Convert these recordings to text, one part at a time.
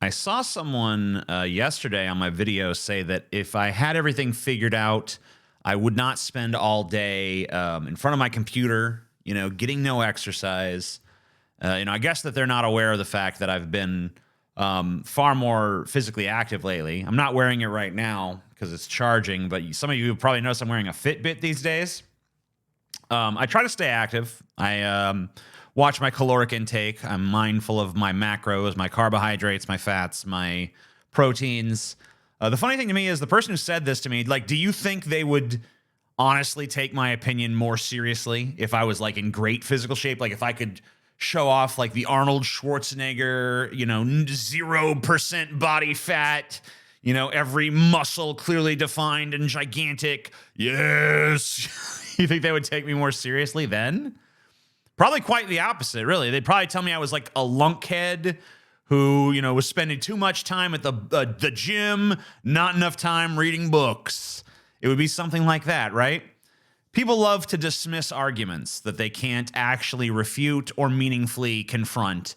I saw someone yesterday on my video say that if I had everything figured out, I would not spend all day in front of my computer, getting no exercise. I guess that they're not aware of the fact that I've been far more physically active lately. I'm not wearing it right now because it's charging, but some of you probably noticed I'm wearing a Fitbit these days. I try to stay active. I watch my caloric intake. I'm mindful of my macros, my carbohydrates, my fats, my proteins. The funny thing to me is the person who said this to me, like, do you think they would honestly take my opinion more seriously if I was like in great physical shape? Like if I could show off like the Arnold Schwarzenegger, 0% body fat, every muscle clearly defined and gigantic. Yes. You think they would take me more seriously then? Probably quite the opposite, really. They'd probably tell me I was like a lunkhead who, was spending too much time at the gym, not enough time reading books. It would be something like that, right? People love to dismiss arguments that they can't actually refute or meaningfully confront.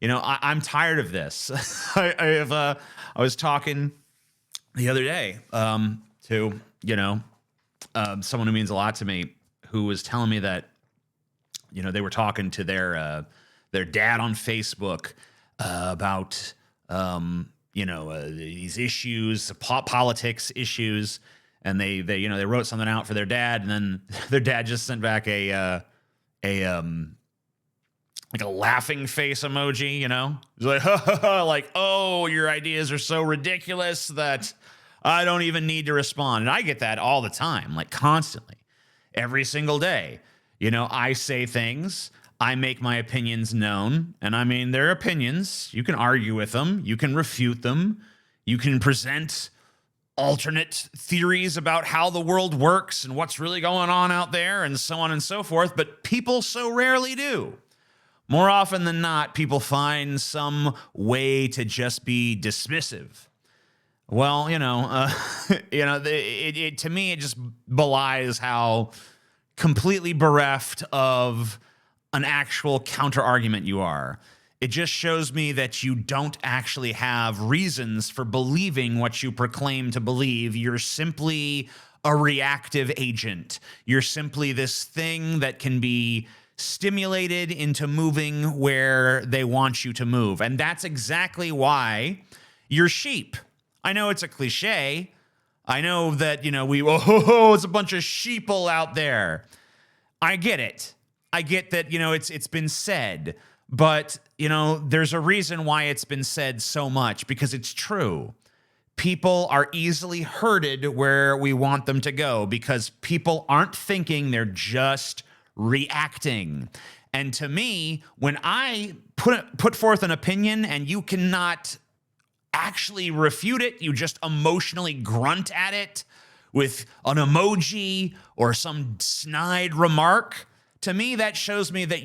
I'm tired of this. I was talking the other day to, someone who means a lot to me, who was telling me that, they were talking to their dad on Facebook about, these issues, politics issues. And they wrote something out for their dad, and then their dad just sent back a laughing face emoji. He's like, ha, ha, ha, like, oh, your ideas are so ridiculous that I don't even need to respond. And I get that all the time, like constantly, every single day. I say things, I make my opinions known, and I mean, they're opinions. You can argue with them, you can refute them, you can present alternate theories about how the world works and what's really going on out there and so on and so forth, but people so rarely do. More often than not, people find some way to just be dismissive. Well, to me, it just belies how completely bereft of an actual counter argument you are. It just shows me that you don't actually have reasons for believing what you proclaim to believe. You're simply a reactive agent. You're simply this thing that can be stimulated into moving where they want you to move. And that's exactly why you're sheep. I know it's a cliche. I know that, it's a bunch of sheeple out there. I get it. I get that, it's been said. But, there's a reason why it's been said so much, because it's true. People are easily herded where we want them to go because people aren't thinking, they're just reacting. And to me, when I put forth an opinion and you cannot actually refute it, you just emotionally grunt at it with an emoji or some snide remark, to me, that shows me that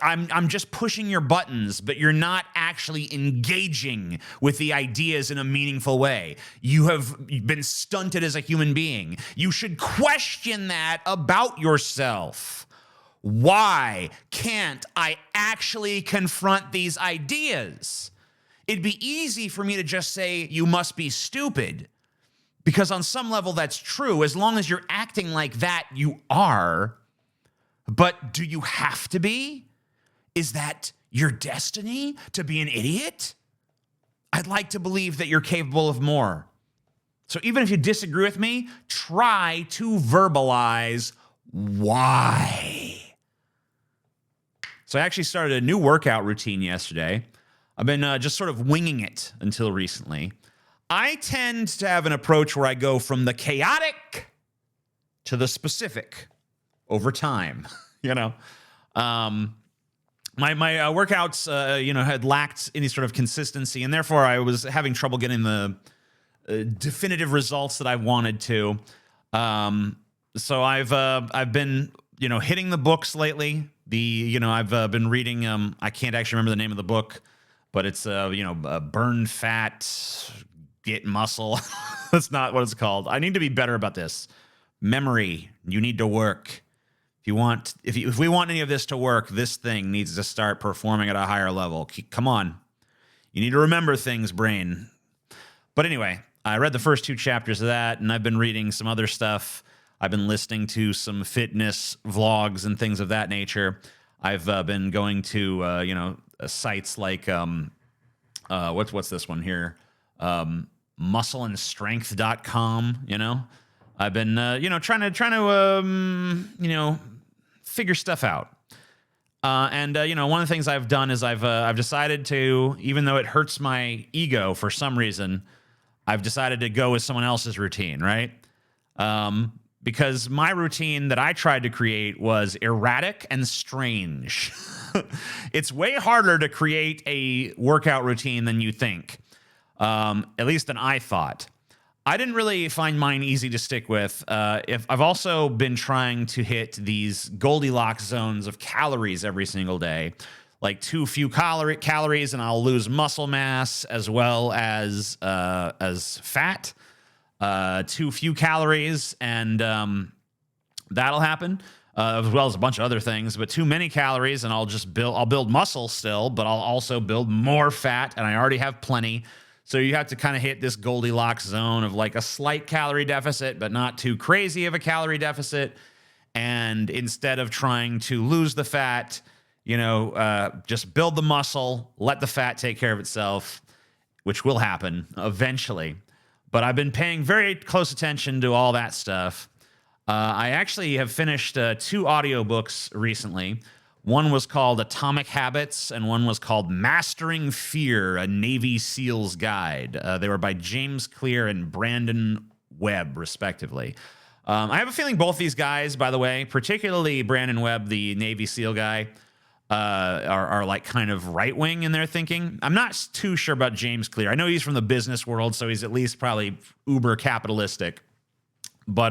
I'm just pushing your buttons, but you're not actually engaging with the ideas in a meaningful way. You have been stunted as a human being. You should question that about yourself. Why can't I actually confront these ideas? It'd be easy for me to just say, you must be stupid, because on some level that's true. As long as you're acting like that, you are. But do you have to be? Is that your destiny, to be an idiot? I'd like to believe that you're capable of more. So even if you disagree with me, try to verbalize why. So I actually started a new workout routine yesterday. I've been just sort of winging it until recently. I tend to have an approach where I go from the chaotic to the specific over time. My workouts, had lacked any sort of consistency, and therefore I was having trouble getting the definitive results that I wanted to. So I've been, hitting the books lately. I've been reading. I can't actually remember the name of the book, but it's burn fat, get muscle. That's not what it's called. I need to be better about this. Memory. You need to work. If we want any of this to work, this thing needs to start performing at a higher level. Come on. You need to remember things, brain. But anyway, I read the first 2 chapters of that, and I've been reading some other stuff. I've been listening to some fitness vlogs and things of that nature. I've been going to sites like what's this one here? Muscleandstrength.com. I've been trying to figure stuff out. One of the things I've done is I've decided to, even though it hurts my ego for some reason, I've decided to go with someone else's routine, right? Because my routine that I tried to create was erratic and strange. It's way harder to create a workout routine than you think, at least than I thought. I didn't really find mine easy to stick with. I've also been trying to hit these Goldilocks zones of calories every single day, like too few calories, and I'll lose muscle mass as well as fat. Too few calories, and that'll happen, as well as a bunch of other things. But too many calories, and I'll build muscle still, but I'll also build more fat, and I already have plenty. So you have to kind of hit this Goldilocks zone of like a slight calorie deficit, but not too crazy of a calorie deficit. And instead of trying to lose the fat, just build the muscle, let the fat take care of itself, which will happen eventually. But I've been paying very close attention to all that stuff. I actually have finished 2 audiobooks recently. One was called Atomic Habits, and one was called Mastering Fear, a Navy SEAL's Guide. They were by James Clear and Brandon Webb, respectively. I have a feeling both these guys, by the way, particularly Brandon Webb, the Navy SEAL guy, are like kind of right-wing in their thinking. I'm not too sure about James Clear. I know he's from the business world, so he's at least probably uber capitalistic. But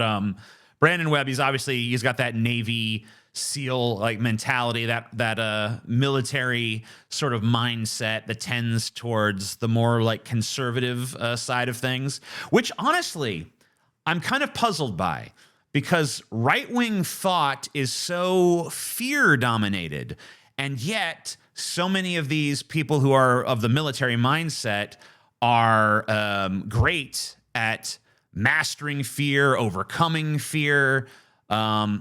Brandon Webb, he's got that Navy SEAL like mentality, that military sort of mindset that tends towards the more like conservative side of things, which honestly I'm kind of puzzled by, because right-wing thought is so fear-dominated, and yet so many of these people who are of the military mindset are great at mastering fear, overcoming fear. I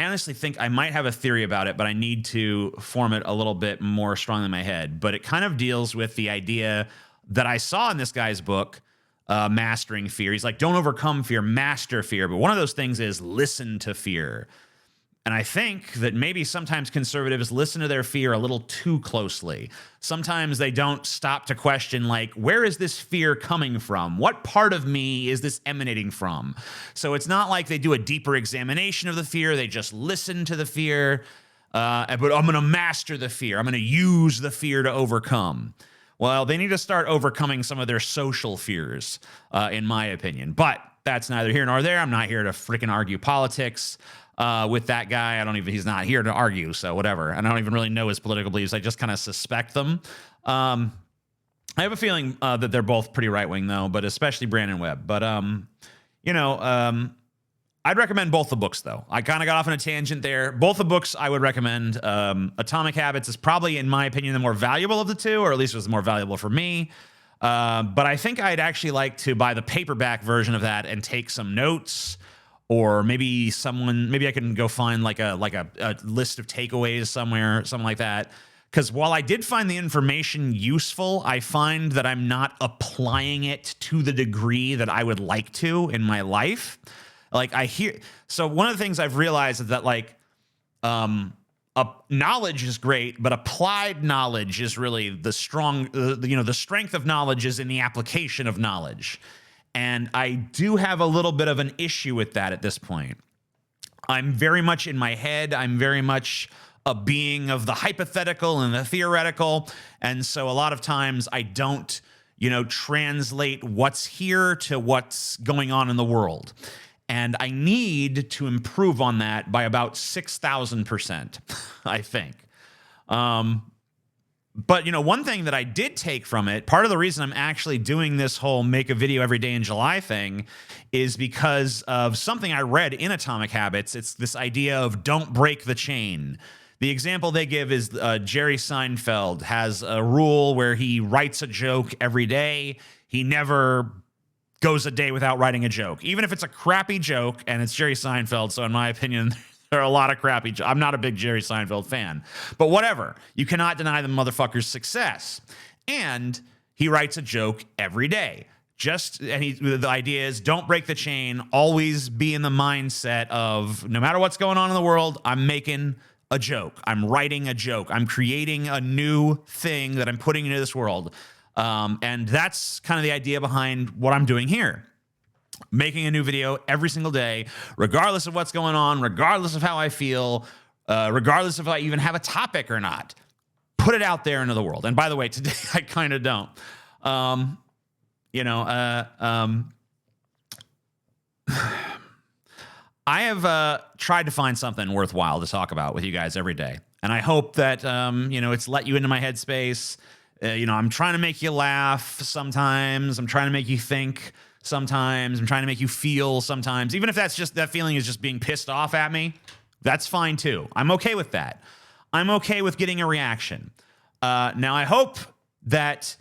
honestly think I might have a theory about it, but I need to form it a little bit more strongly in my head. But it kind of deals with the idea that I saw in this guy's book, Mastering Fear. He's like, don't overcome fear, master fear. But one of those things is listen to fear. And I think that maybe sometimes conservatives listen to their fear a little too closely. Sometimes they don't stop to question, like, where is this fear coming from? What part of me is this emanating from? So it's not like they do a deeper examination of the fear. They just listen to the fear. But I'm going to master the fear. I'm going to use the fear to overcome. Well, they need to start overcoming some of their social fears, in my opinion. But that's neither here nor there. I'm not here to freaking argue politics with that guy. He's not here to argue, so whatever. And I don't even really know his political beliefs. I just kind of suspect them. I have a feeling that they're both pretty right-wing, though, but especially Brandon Webb. But, I'd recommend both the books, though. I kind of got off on a tangent there. Both the books I would recommend. Atomic Habits is probably, in my opinion, the more valuable of the two, or at least was the more valuable for me. But I think I'd actually like to buy the paperback version of that and take some notes. Or maybe I can go find like a list of takeaways somewhere, something like that. Because while I did find the information useful, I find that I'm not applying it to the degree that I would like to in my life. So one of the things I've realized is that knowledge is great, but applied knowledge is really the strength of knowledge is in the application of knowledge. And I do have a little bit of an issue with that at this point. I'm very much in my head. I'm very much a being of the hypothetical and the theoretical. And so a lot of times I don't, translate what's here to what's going on in the world. And I need to improve on that by about 6,000%, I think. But, one thing that I did take from it, part of the reason I'm actually doing this whole make a video every day in July thing is because of something I read in Atomic Habits. It's this idea of don't break the chain. The example they give is Jerry Seinfeld has a rule where he writes a joke every day. He never goes a day without writing a joke, even if it's a crappy joke, and it's Jerry Seinfeld. So in my opinion, there are a lot of crappy jokes. I'm not a big Jerry Seinfeld fan, but whatever. You cannot deny the motherfucker's success. And he writes a joke every day. The idea is don't break the chain. Always be in the mindset of no matter what's going on in the world, I'm making a joke. I'm writing a joke. I'm creating a new thing that I'm putting into this world. And that's kind of the idea behind what I'm doing here. Making a new video every single day, regardless of what's going on, regardless of how I feel, regardless if I even have a topic or not. Put it out there into the world. And by the way, today I kind of don't. I have tried to find something worthwhile to talk about with you guys every day. And I hope that, it's let you into my headspace. I'm trying to make you laugh sometimes. I'm trying to make you think sometimes. I'm trying to make you feel sometimes. Even if that feeling is just being pissed off at me, that's fine too. I'm okay with that. I'm okay with getting a reaction. Now, I hope that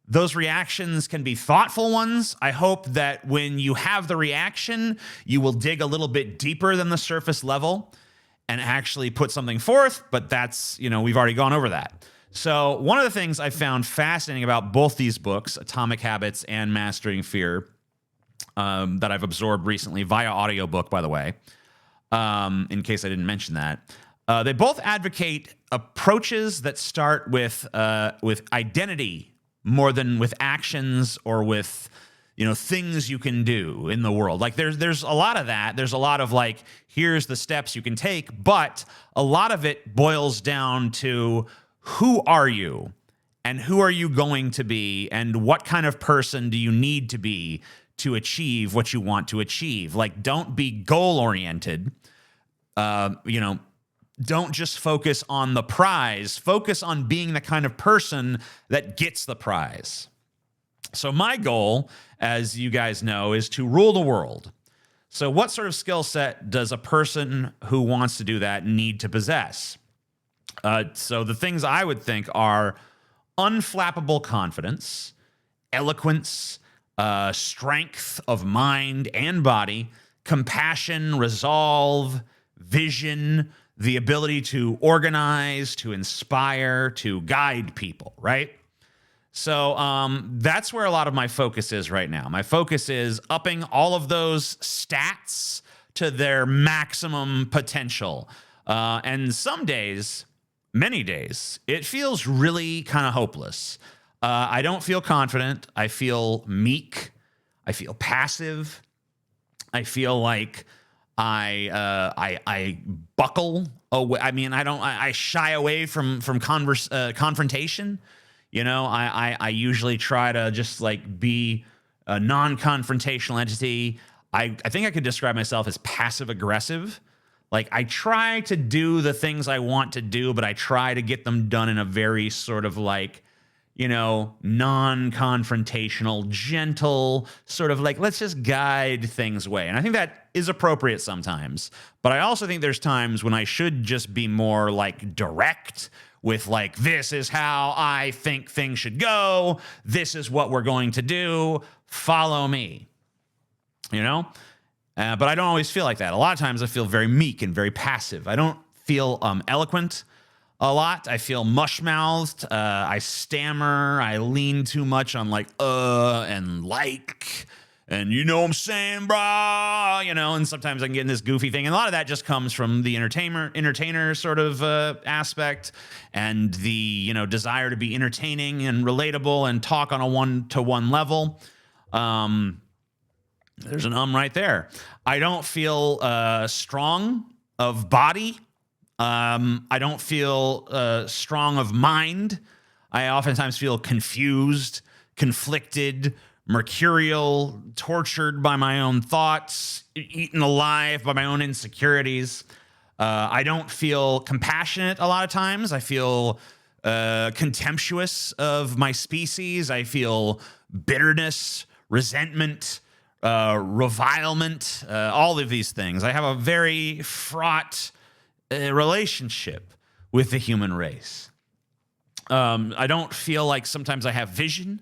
those reactions can be thoughtful ones. I hope that when you have the reaction, you will dig a little bit deeper than the surface level and actually put something forth. But that's, we've already gone over that. So one of the things I found fascinating about both these books, Atomic Habits and Mastering Fear, that I've absorbed recently via audiobook, by the way, in case I didn't mention that, they both advocate approaches that start with identity more than with actions or with, things you can do in the world. Like there's a lot of that. There's a lot of like, here's the steps you can take, but a lot of it boils down to who are you and who are you going to be and what kind of person do you need to be to achieve what you want to achieve. Like, don't be goal-oriented. Don't just focus on the prize. Focus on being the kind of person that gets the prize. So my goal, as you guys know, is to rule the world. So what sort of skill set does a person who wants to do that need to possess? So the things I would think are unflappable confidence, eloquence, strength of mind and body, compassion, resolve, vision, the ability to organize, to inspire, to guide people, right? So that's where a lot of my focus is right now. My focus is upping all of those stats to their maximum potential. And some days, many days, it feels really kind of hopeless. I don't feel confident. I feel meek. I feel passive. I feel like I buckle away. I mean, I shy away from confrontation. I usually try to just like be a non-confrontational entity. I think I could describe myself as passive aggressive. Like I try to do the things I want to do, but I try to get them done in a very sort of like, non-confrontational, gentle, sort of like, let's just guide things away. And I think that is appropriate sometimes. But I also think there's times when I should just be more like direct with like, this is how I think things should go. This is what we're going to do. Follow me, But I don't always feel like that. A lot of times I feel very meek and very passive. I don't feel eloquent a lot. I feel mush-mouthed. I stammer. I lean too much on like, and like, and you know what I'm saying, brah, and sometimes I can get in this goofy thing. And a lot of that just comes from the entertainer sort of aspect and the, desire to be entertaining and relatable and talk on a one-to-one level. There's an right there. I don't feel strong of body. I don't feel strong of mind. I oftentimes feel confused, conflicted, mercurial, tortured by my own thoughts, eaten alive by my own insecurities. I don't feel compassionate a lot of times. I feel contemptuous of my species. I feel bitterness, resentment, revilement, all of these things. I have a very fraught relationship with the human race. I don't feel like sometimes I have vision.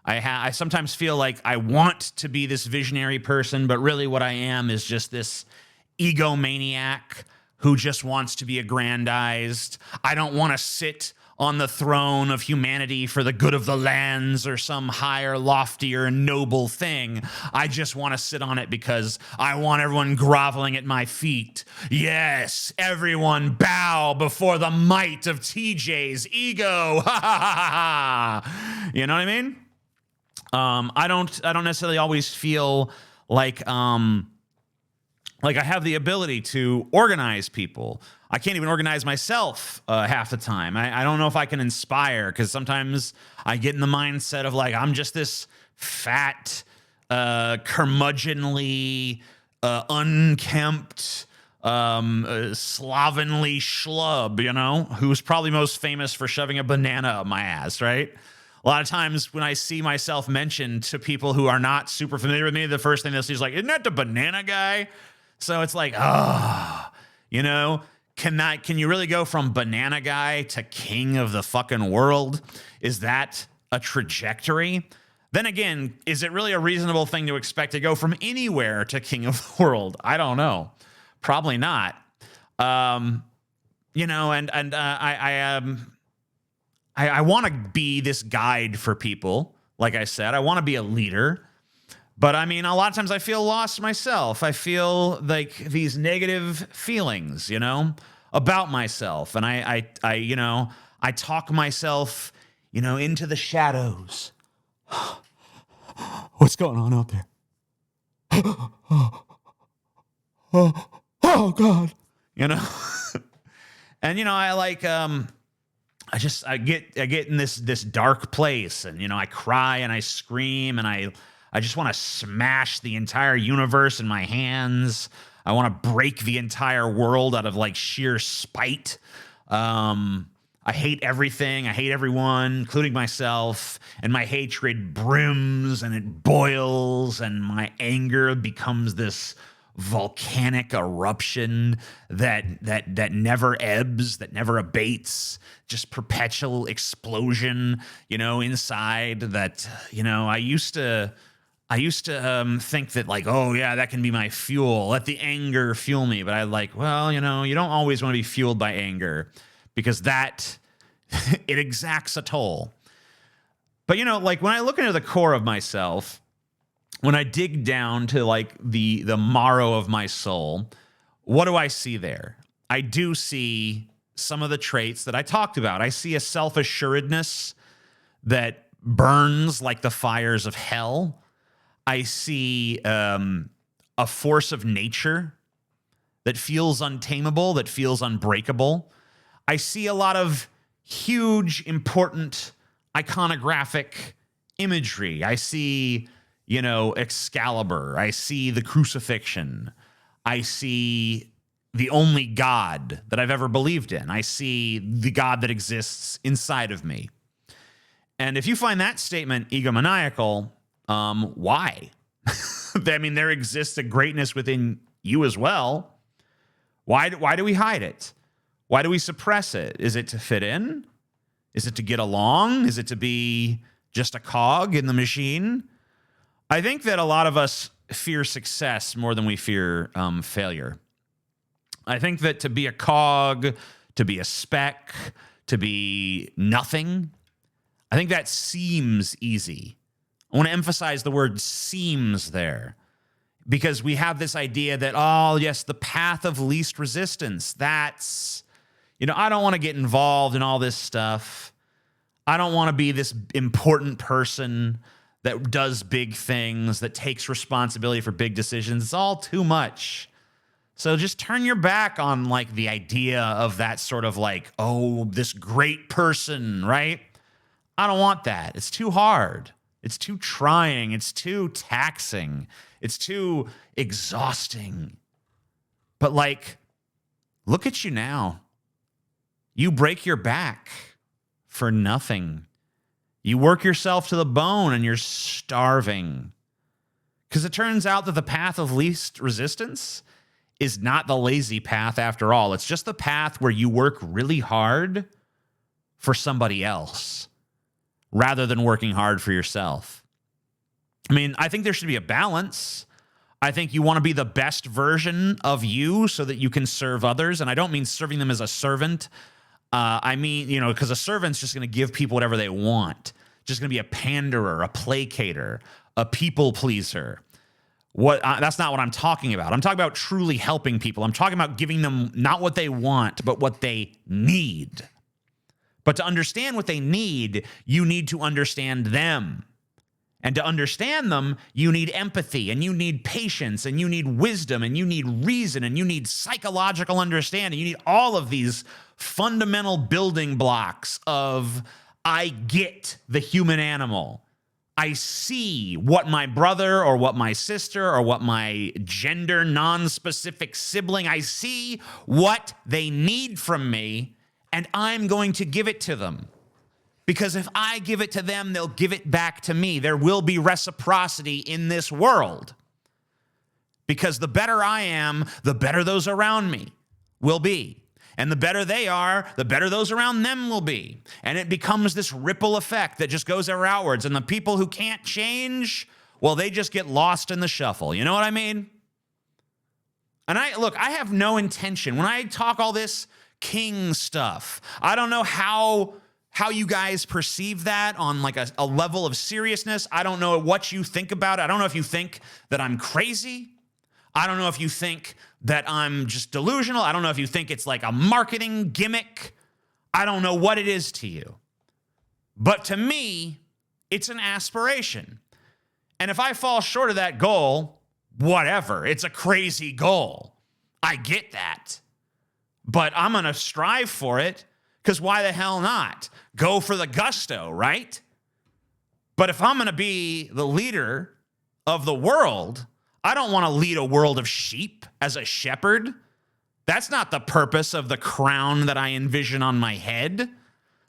I sometimes feel like I want to be this visionary person, but really what I am is just this egomaniac who just wants to be aggrandized. I don't want to sit on the throne of humanity for the good of the lands or some higher, loftier, noble thing. I just want to sit on it because I want everyone groveling at my feet. Yes, everyone bow before the might of TJ's ego. Ha ha ha ha. You know what I mean? I don't necessarily always feel like I have the ability to organize people. I can't even organize myself half the time. I don't know if I can inspire, because sometimes I get in the mindset of like, I'm just this fat, curmudgeonly, unkempt, slovenly schlub, you know, who's probably most famous for shoving a banana up my ass, right? A lot of times when I see myself mentioned to people who are not super familiar with me, the first thing they'll see is like, isn't that the banana guy? So it's like, you know, can you really go from banana guy to king of the fucking world? Is that a trajectory? Then again, is it really a reasonable thing to expect to go from anywhere to king of the world? I don't know. Probably not. You know, I want to be this guide for people. Like I said, I want to be a leader. But I mean, a lot of times I feel lost myself. I feel like these negative feelings, you know, about myself. And I you know, I talk myself, you know, into the shadows. What's going on out there? Oh God. You know? And, you know, I like, I get in this dark place, and, you know, I cry and I scream, and I just want to smash the entire universe in my hands. I want to break the entire world out of like sheer spite. I hate everything. I hate everyone, including myself. And my hatred brims and it boils, and my anger becomes this volcanic eruption that never ebbs, that never abates, just perpetual explosion, you know, inside that, you know, I used to think that like, oh yeah, that can be my fuel. Let the anger fuel me. But I like, well, you know, you don't always want to be fueled by anger, because that it exacts a toll. But, you know, like when I look into the core of myself, when I dig down to like the marrow of my soul, what do I see there? I do see some of the traits that I talked about. I see a self-assuredness that burns like the fires of hell. I see a force of nature that feels untamable, that feels unbreakable. I see a lot of huge, important, iconographic imagery. I see, you know, Excalibur. I see the crucifixion. I see the only God that I've ever believed in. I see the God that exists inside of me. And if you find that statement egomaniacal, why? I mean, there exists a greatness within you as well. Why do we hide it? Why do we suppress it? Is it to fit in? Is it to get along? Is it to be just a cog in the machine? I think that a lot of us fear success more than we fear failure. I think that to be a cog, to be a speck, to be nothing, I think that seems easy. I want to emphasize the word seems there, because we have this idea that, oh, yes, the path of least resistance. That's, you know, I don't want to get involved in all this stuff. I don't want to be this important person that does big things, that takes responsibility for big decisions. It's all too much. So just turn your back on like the idea of that sort of like, oh, this great person, right? I don't want that. It's too hard. It's too trying. It's too taxing. It's too exhausting. But like, look at you now. You break your back for nothing. You work yourself to the bone and you're starving. Because it turns out that the path of least resistance is not the lazy path after all. It's just the path where you work really hard for somebody else rather than working hard for yourself. I mean, I think there should be a balance. I think you want to be the best version of you so that you can serve others. And I don't mean serving them as a servant. I mean, you know, because a servant's just going to give people whatever they want. Just going to be a panderer, a placater, a people pleaser. That's not what I'm talking about. I'm talking about truly helping people. I'm talking about giving them not what they want, but what they need. But to understand what they need, you need to understand them. And to understand them, you need empathy, and you need patience, and you need wisdom, and you need reason, and you need psychological understanding. You need all of these fundamental building blocks of, I get the human animal. I see what my brother or what my sister or what my gender non-specific sibling, I see what they need from me, and I'm going to give it to them. Because if I give it to them, they'll give it back to me. There will be reciprocity in this world. Because the better I am, the better those around me will be. And the better they are, the better those around them will be. And it becomes this ripple effect that just goes outwards. And the people who can't change, well, they just get lost in the shuffle. You know what I mean? And I have no intention. When I talk all this king stuff, I don't know how you guys perceive that on like a level of seriousness. I don't know what you think about it. I don't know if you think that I'm crazy. I don't know if you think that I'm just delusional. I don't know if you think it's like a marketing gimmick. I don't know what it is to you. But to me, it's an aspiration. And if I fall short of that goal, whatever. It's a crazy goal. I get that. But I'm going to strive for it. Because why the hell not? Go for the gusto, right? But if I'm going to be the leader of the world, I don't want to lead a world of sheep as a shepherd. That's not the purpose of the crown that I envision on my head.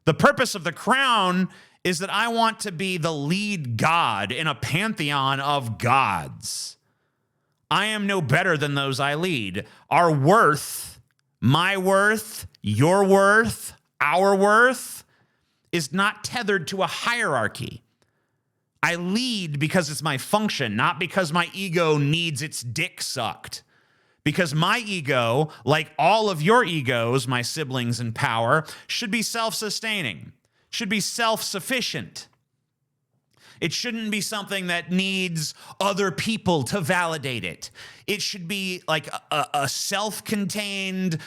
The purpose of the crown is that I want to be the lead god in a pantheon of gods. I am no better than those I lead. Our worth, my worth, your worth, our worth is not tethered to a hierarchy. I lead because it's my function, not because my ego needs its dick sucked. Because my ego, like all of your egos, my siblings in power, should be self-sustaining, should be self-sufficient. It shouldn't be something that needs other people to validate it. It should be like a self-contained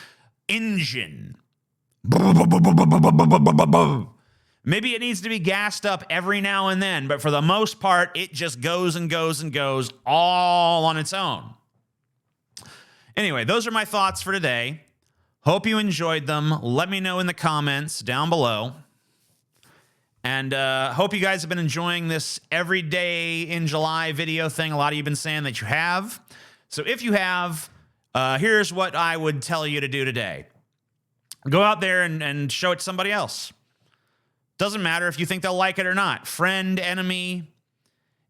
engine. Maybe it needs to be gassed up every now and then, but for the most part, it just goes and goes and goes all on its own. Anyway, those are my thoughts for today. Hope you enjoyed them. Let me know in the comments down below. And hope you guys have been enjoying this every day in July video thing. A lot of you have been saying that you have. So if you have, here's what I would tell you to do today. Go out there and show it to somebody else. Doesn't matter if you think they'll like it or not. Friend, enemy,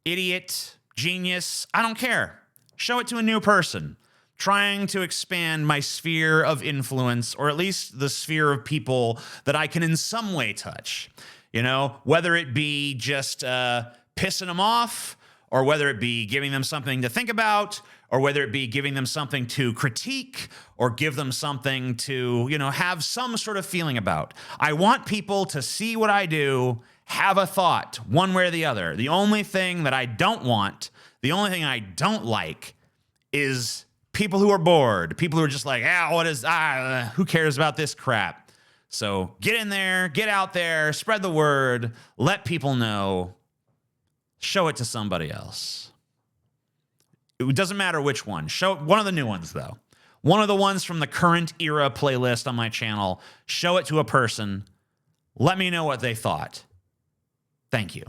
idiot, genius, I don't care. Show it to a new person. Trying to expand my sphere of influence, or at least the sphere of people that I can in some way touch. You know, whether it be just pissing them off, or whether it be giving them something to think about, or whether it be giving them something to critique, or give them something to, you know, have some sort of feeling about. I want people to see what I do, have a thought, one way or the other. The only thing that I don't want, the only thing I don't like is people who are bored, people who are just like, who cares about this crap? So get in there, get out there, spread the word, let people know, show it to somebody else. It doesn't matter which one. Show one of the new ones, though. One of the ones from the current era playlist on my channel. Show it to a person. Let me know what they thought. Thank you.